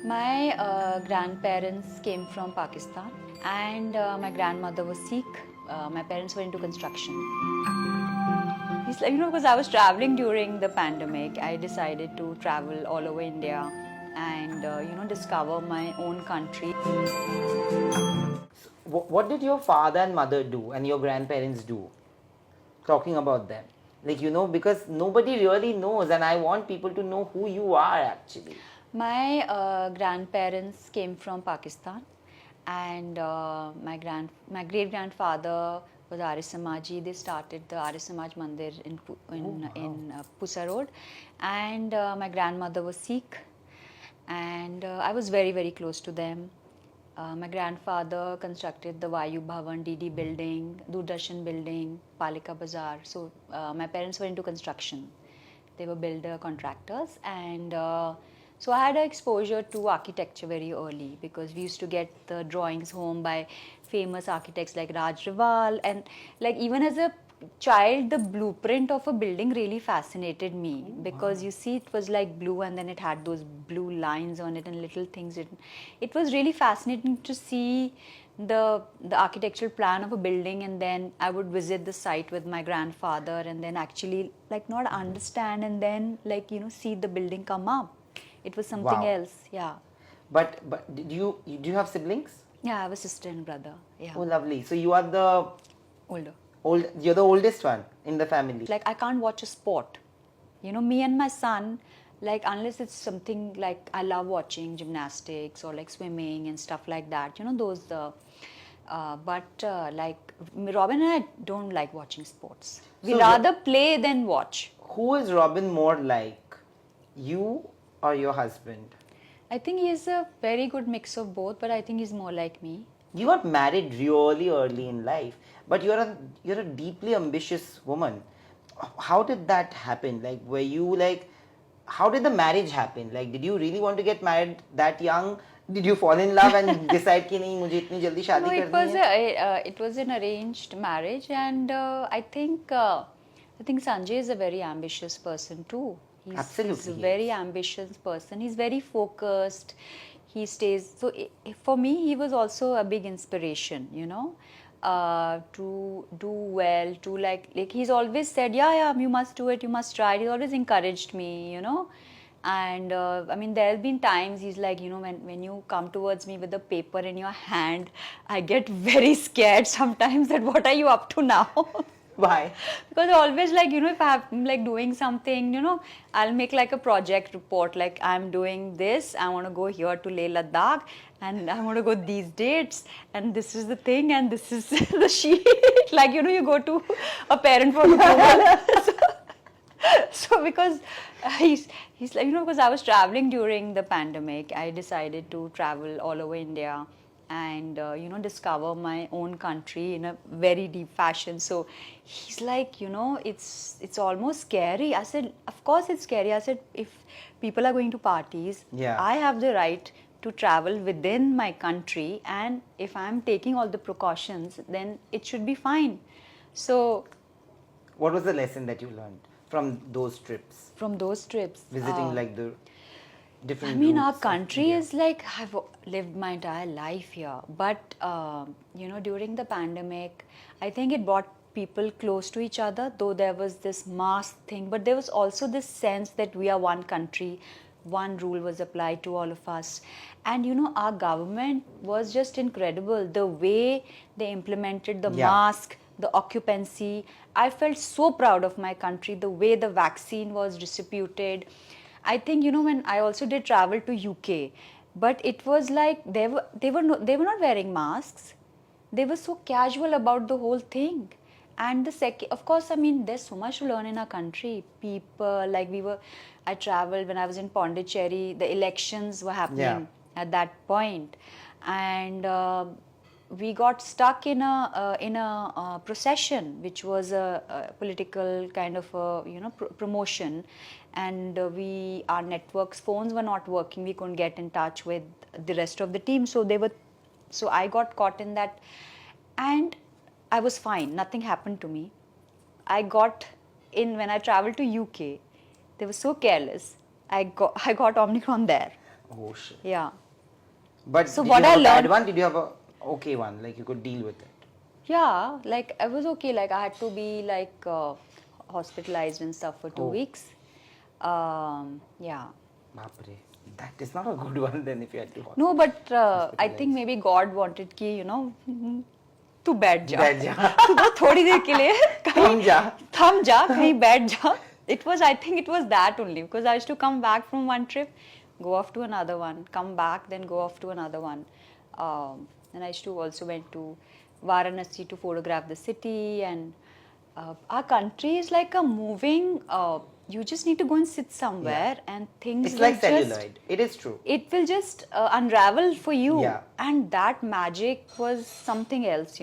My grandparents came from Pakistan and my grandmother was Sikh. My parents were into construction. It's like, because I was traveling during the pandemic, I decided to travel all over India and, discover my own country. What did your father and mother do and your grandparents do? Talking about them. Because nobody really knows, and I want people to know who you are actually. My grandparents came from Pakistan, and my great grandfather was Arya Samaji. They started the Arya Samaj Mandir in Pusa Road, and my grandmother was Sikh, and I was very very close to them. My grandfather constructed the Vayu Bhavan, DD building, Doordarshan building, Palika Bazaar. So my parents were into construction. They were builder contractors, and so I had exposure to architecture very early because we used to get the drawings home by famous architects like Raj Rival, and like even as a child the blueprint of a building really fascinated me because you see it was like blue and then it had those blue lines on it and little things written. It was really fascinating to see the architectural plan of a building, and then I would visit the site with my grandfather and then actually like not understand and then see the building come up. It was something Wow. else. Yeah. But do you have siblings? Yeah, I have a sister and brother. Yeah. Oh, lovely. So you are the Older. you're the oldest one in the family. Like I can't watch a sport. Me and my son, like unless it's something like I love watching gymnastics or like swimming and stuff like that. Those like Robin and I don't like watching sports. We So rather play than watch. Who is Robin more like, you or your husband? I think he's a very good mix of both, but I think he's more like me. You got married really early in life, but you're a deeply ambitious woman. How did that happen? Like, were you like, how did the marriage happen? Like, did you really want to get married that young? Did you fall in love and decide कि नहीं मुझे इतनी जल्दी शादी No, करनी है? it was an arranged marriage, and I think Sanjay is a very ambitious person too. Absolutely, He's a he very is. ambitious person. He's very focused. He stays. So for me, he was also a big inspiration. To do well. To like he's always said, yeah, you must do it. You must try it. He's always encouraged me. And I mean, there have been times he's like, when you come towards me with a paper in your hand, I get very scared sometimes that what are you up to now? Why? Because always like, if I'm like doing something, I'll make like a project report, like I'm doing this, I want to go here to Leh Ladakh, and I want to go these dates, and this is the thing, and this is the sheet. Like, you go to a parent for approval. So because he's like, because I was traveling during the pandemic, I decided to travel all over India and discover my own country in a very deep fashion. So he's like, it's almost scary. I said, of course it's scary. I said, if people are going to parties, Yeah. I have the right to travel within my country, and if I'm taking all the precautions, then it should be fine. So What was the lesson that you learned from those trips? from those trips, Visiting like the different I mean, our routes of country India. is like, I've lived my entire life here. But, during the pandemic, I think it brought people close to each other, though there was this mask thing. But there was also this sense that we are one country, one rule was applied to all of us. And, our government was just incredible. The way they implemented the Yeah. mask, the occupancy. I felt so proud of my country, the way the vaccine was distributed. I think when I also did travel to UK, but it was like they were not wearing masks. They were so casual about the whole thing. And the second, of course, I mean, there's so much to learn in our country. People like I traveled when I was in Pondicherry. The elections were happening at that point, and we got stuck in a procession, which was a political kind of promotion, and our networks, phones were not working. We couldn't get in touch with the rest of the team, so I got caught in that, and I was fine. Nothing happened to me. I got in when I traveled to UK. They were so careless. I got Omicron there. Oh shit. Yeah. But So did what you have I a bad learned- one? Did you have a okay one? Like you could deal with it? Yeah, like I was okay. Like I had to be like hospitalized and stuff for 2 weeks. Yeah. Bapre. That is not a good one then if you had to No, but I hospitalize. think maybe God wanted कि तू बैठ जा बैठ जा। तू तो थोड़ी देर के लिए थम जा। थम जा कहीं बैठ जा. I think it was that only because I used to come back from one trip, go off to another one, come back, then go off to another one. And I used to also went to Varanasi to photograph the city, and our country is like a moving. You just need to go and sit somewhere, and things It's will like celluloid. It is true. it will just unravel for you. Yeah. And that magic was something else,